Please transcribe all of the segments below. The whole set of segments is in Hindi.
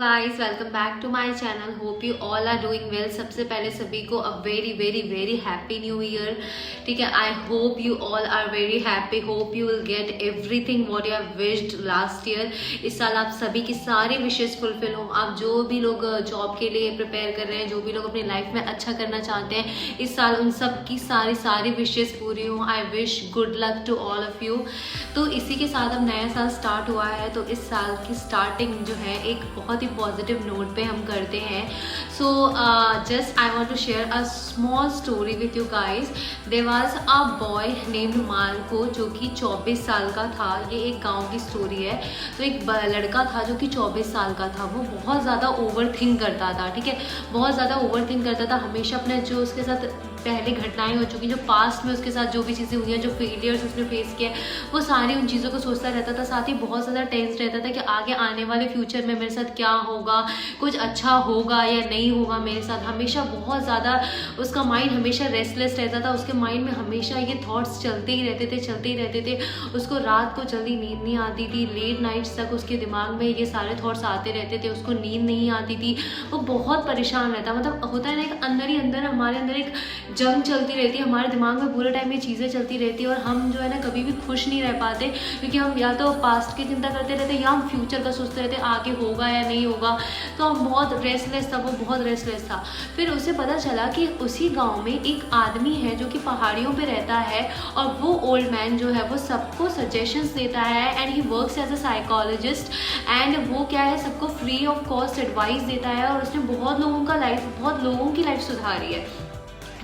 Guys welcome back to my channel. Hope you all are doing well. सबसे पहले सभी को a very very very happy new year. ठीक है, I hope you all are very happy. Hope you will get everything what you have wished last year. इस साल आप सभी की सारी विशेष फुलफिल हो। आप जो भी लोग जॉब के लिए प्रिपेयर कर रहे हैं, जो भी लोग अपनी लाइफ में अच्छा करना चाहते हैं, इस साल उन सब की सारी विशेष पूरी हो। I wish good luck to all of you. तो इसी के साथ अब नया साल स्टार्ट हुआ है, तो इस साल की स्टार्टिंग जो है एक बहुत ही पॉजिटिव नोट पे हम करते हैं। So just I want to share a small story with you guys. There was a boy named Marco जो कि 24 साल का था। ये एक गांव की स्टोरी है। तो एक लड़का था जो कि 24 साल का था। वो बहुत ज़्यादा ओवर थिंक करता था। ठीक है, बहुत ज़्यादा ओवर थिंक करता था। हमेशा अपने जो उसके साथ पहले घटनाएं हो चुकी, जो पास्ट में उसके साथ जो भी चीज़ें हुई हैं, जो फेलियर्स उसने फेस किया, वो सारी उन चीज़ों को सोचता रहता था। साथ ही बहुत ज़्यादा टेंस रहता था कि आगे आने वाले फ्यूचर में मेरे साथ क्या होगा, कुछ अच्छा होगा या नहीं होगा मेरे साथ। हमेशा बहुत ज़्यादा उसका माइंड हमेशा रेस्टलेस रहता था। उसके माइंड में हमेशा ये थॉट्स चलते ही रहते थे। उसको रात को जल्दी नींद नहीं आती थी। लेट नाइट्स तक उसके दिमाग में ये सारे थॉट्स आते रहते थे। उसको नींद नहीं आती थी। वो बहुत परेशान रहता। मतलब होता है ना, एक अंदर ही अंदर हमारे अंदर एक जंग चलती रहती है। हमारे दिमाग में पूरे टाइम ये चीज़ें चलती रहती है और हम जो है ना कभी भी खुश नहीं रह पाते, क्योंकि हम या तो पास्ट की चिंता करते रहते हैं या हम फ्यूचर का सोचते रहते हैं, आगे होगा या नहीं होगा। तो हम बहुत रेस्टलेस था। वो बहुत रेस्टलेस था। फिर उसे पता चला कि उसी गांव में एक आदमी है जो कि पहाड़ियों पे रहता है, और वो ओल्ड मैन जो है वो सबको सजेशंस देता है and he works as a psychologist. And वो क्या है, सबको फ्री ऑफ कॉस्ट एडवाइस देता है, और उसने बहुत लोगों की लाइफ सुधारी है।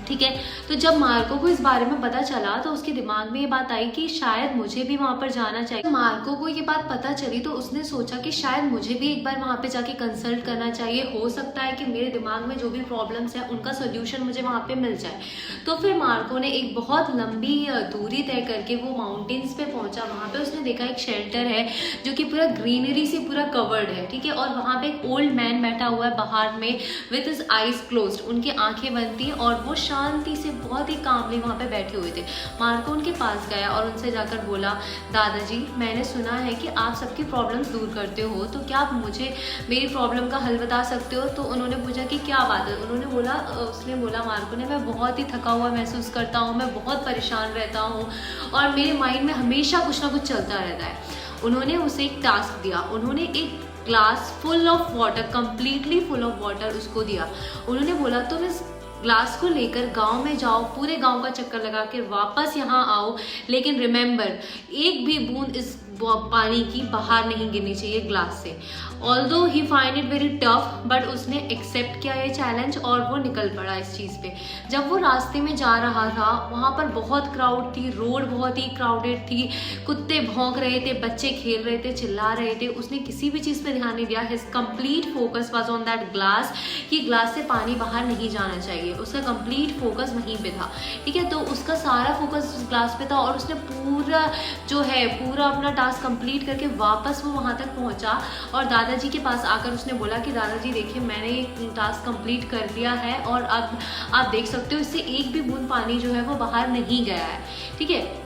ठीक है, तो जब मार्को को इस बारे में पता चला तो उसके दिमाग में ये बात आई कि शायद मुझे भी वहाँ पर जाना चाहिए। तो मार्को को ये बात पता चली तो उसने सोचा कि शायद मुझे भी एक बार वहाँ पे जाके कंसल्ट करना चाहिए। हो सकता है कि मेरे दिमाग में जो भी प्रॉब्लम्स हैं उनका सोल्यूशन मुझे वहाँ पे मिल जाए। तो फिर मार्को ने एक बहुत लंबी दूरी तय करके वो माउंटेन्स पे पहुंचा। वहाँ पे उसने देखा एक शेल्टर है जो कि पूरा ग्रीनरी से पूरा कवर्ड है। ठीक है, और वहाँ पे एक ओल्ड मैन बैठा हुआ है बाहर में विथ हिज आईज क्लोज्ड। उनकी आंखें बंद थी और वो शांति से बहुत ही कामली वहाँ पे बैठे हुए थे। मार्को उनके पास गया और उनसे जाकर बोला, दादाजी मैंने सुना है कि आप सबकी प्रॉब्लम्स दूर करते हो, तो क्या आप मुझे मेरी प्रॉब्लम का हल बता सकते हो? तो उन्होंने पूछा कि क्या बात है। उसने बोला मार्को ने, मैं बहुत ही थका हुआ महसूस करता हूँ, मैं बहुत परेशान रहता हूँ और मेरे माइंड में हमेशा कुछ ना कुछ चलता रहता है। उन्होंने उसे एक टास्क दिया। उन्होंने एक glass full of water, completely full of water उसको दिया। उन्होंने बोला तुम इस ग्लास को लेकर गांव में जाओ, पूरे गांव का चक्कर लगा के वापस यहाँ आओ, लेकिन रिमेंबर एक भी बूंद इस पानी की बाहर नहीं गिरनी चाहिए ग्लास से। Although he find it very tough, but उसने एक्सेप्ट किया ये चैलेंज और वो निकल पड़ा इस चीज़ पे। जब वो रास्ते में जा रहा था वहाँ पर बहुत क्राउड थी, रोड बहुत ही क्राउडेड थी, कुत्ते भौंक रहे थे, बच्चे खेल रहे थे, चिल्ला रहे थे। उसने किसी भी चीज़ पे ध्यान नहीं दिया। His complete focus was on that glass, कि ग्लास से पानी बाहर नहीं जाना चाहिए। उसका कंप्लीट फोकस वहीं पे था। ठीक है, तो उसका सारा फोकस उस ग्लास पे था और उसने पूरा अपना टास्क कंप्लीट करके वापस वो वहाँ तक पहुँचा और दादाजी के पास आकर उसने बोला कि दादाजी देखिए, मैंने ये टास्क कंप्लीट कर दिया है और अब आप देख सकते हो इससे एक भी बूंद पानी जो है वो बाहर नहीं गया है। ठीक है,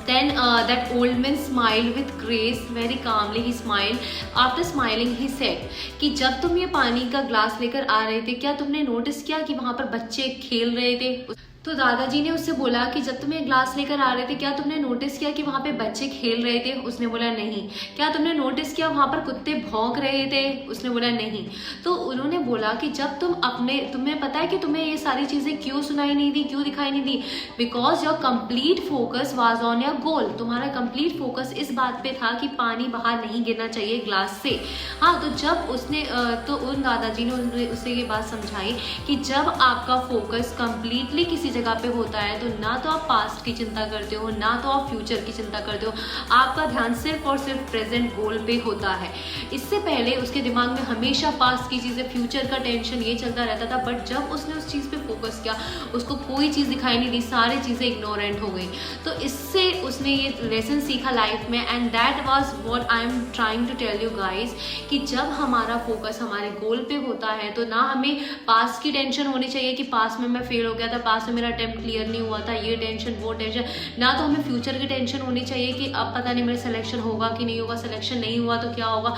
Then that old man smiled with grace, very calmly he smiled. After smiling he said कि जब तुम ये पानी का ग्लास लेकर आ रहे थे, क्या तुमने नोटिस किया कि वहाँ पर बच्चे खेल रहे थे? तो दादाजी ने उससे बोला कि जब तुम ये ग्लास लेकर आ रहे थे, क्या तुमने नोटिस किया कि वहाँ पे बच्चे खेल रहे थे? उसने बोला नहीं। क्या तुमने नोटिस किया वहाँ पर कुत्ते भौंक रहे थे? उसने बोला नहीं। तो उन्होंने बोला कि जब तुम्हें पता है कि तुम्हें ये सारी चीज़ें क्यों सुनाई नहीं दी, क्यों दिखाई नहीं दी? Because your complete focus was on your goal. तुम्हारा कंप्लीट फोकस इस बात पे था कि पानी बाहर नहीं गिरना चाहिए ग्लास से। हाँ, तो जब तो उन दादाजी ने उसे ये बात समझाई कि जब आपका फोकस कंप्लीटली किसी जगह पे होता है तो ना तो आप पास्ट की चिंता करते हो, ना तो आप फ्यूचर की चिंता करते हो। आपका ध्यान सिर्फ और सिर्फ प्रेजेंट गोल पे होता है। इससे पहले उसके दिमाग में हमेशा पास्ट की चीज़ें, फ्यूचर का टेंशन ये चलता रहता था। बट जब उसने उस चीज़ पे फोकस किया, उसको कोई चीज़ दिखाई नहीं दी, सारी चीज़ें इग्नोरेंट हो गई। तो इससे उसने ये लेसन सीखा लाइफ में। And that was what I am trying to tell you guys, कि जब हमारा फोकस हमारे गोल पे होता है तो ना हमें पास्ट की टेंशन होनी चाहिए कि पास्ट में मैं फेल हो गया था, पास्ट में मेरा अटेम्प्ट क्लियर नहीं हुआ था, ये टेंशन वो टेंशन। ना तो हमें फ्यूचर की टेंशन होनी चाहिए कि अब पता नहीं मेरा सिलेक्शन होगा कि नहीं होगा, सिलेक्शन नहीं हुआ तो क्या होगा।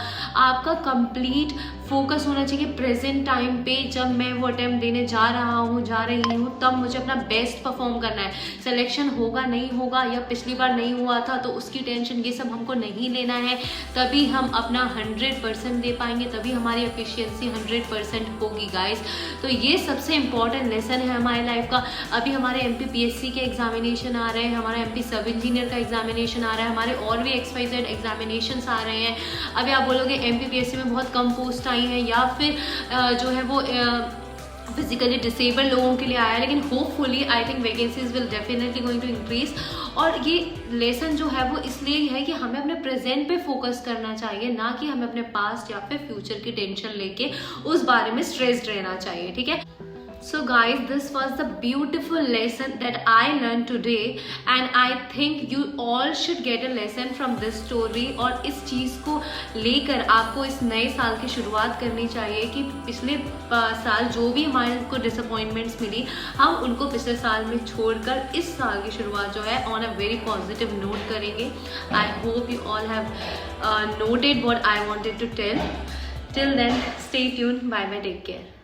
आपका कंप्लीट फोकस होना चाहिए प्रेजेंट टाइम पे, जब मैं वो अटेम्प्ट देने जा रहा हूँ, जा रही हूँ, तब मुझे अपना बेस्ट परफॉर्म करना है। सिलेक्शन होगा नहीं होगा या पिछली बार नहीं हुआ था तो उसकी टेंशन, ये सब हमको नहीं लेना है। तभी हम अपना 100% दे पाएंगे, तभी हमारी एफिशिएंसी 100% होगी गाइस। तो ये सबसे इंपॉर्टेंट लेसन है हमारे लाइफ का। अभी हमारे MPPSC के एग्जामिनेशन आ रहे हैं, हमारा MP सब इंजीनियर का एग्जामिनेशन आ रहा है, हमारे और भी XYZ एग्जामिनेशंस आ रहे हैं। अभी आप बोलोगे MPPSC में बहुत कम पोस्ट आई हैं या फिर जो है वो फिजिकली डिसेबल लोगों के लिए आया है, लेकिन hopefully I think vacancies will definitely going to increase. और ये लेसन जो है वो इसलिए है कि हमें अपने प्रेजेंट पे फोकस करना चाहिए, ना कि हमें अपने पास्ट या फिर फ्यूचर की टेंशन लेके उस बारे में स्ट्रेस्ड रहना चाहिए, ठीक है। So guys, this was the beautiful lesson that I learned today and I think you all should get a lesson from this story। और इस चीज़ को लेकर आपको इस नए साल की शुरुआत करनी चाहिए कि पिछले साल जो भी हमारे को डिसअपॉइंटमेंट्स मिली, हम उनको पिछले साल में छोड़कर इस साल की शुरुआत जो है on a very positive note करेंगे। I hope you all have noted what I wanted to tell. Till then, stay tuned. Bye bye, take care.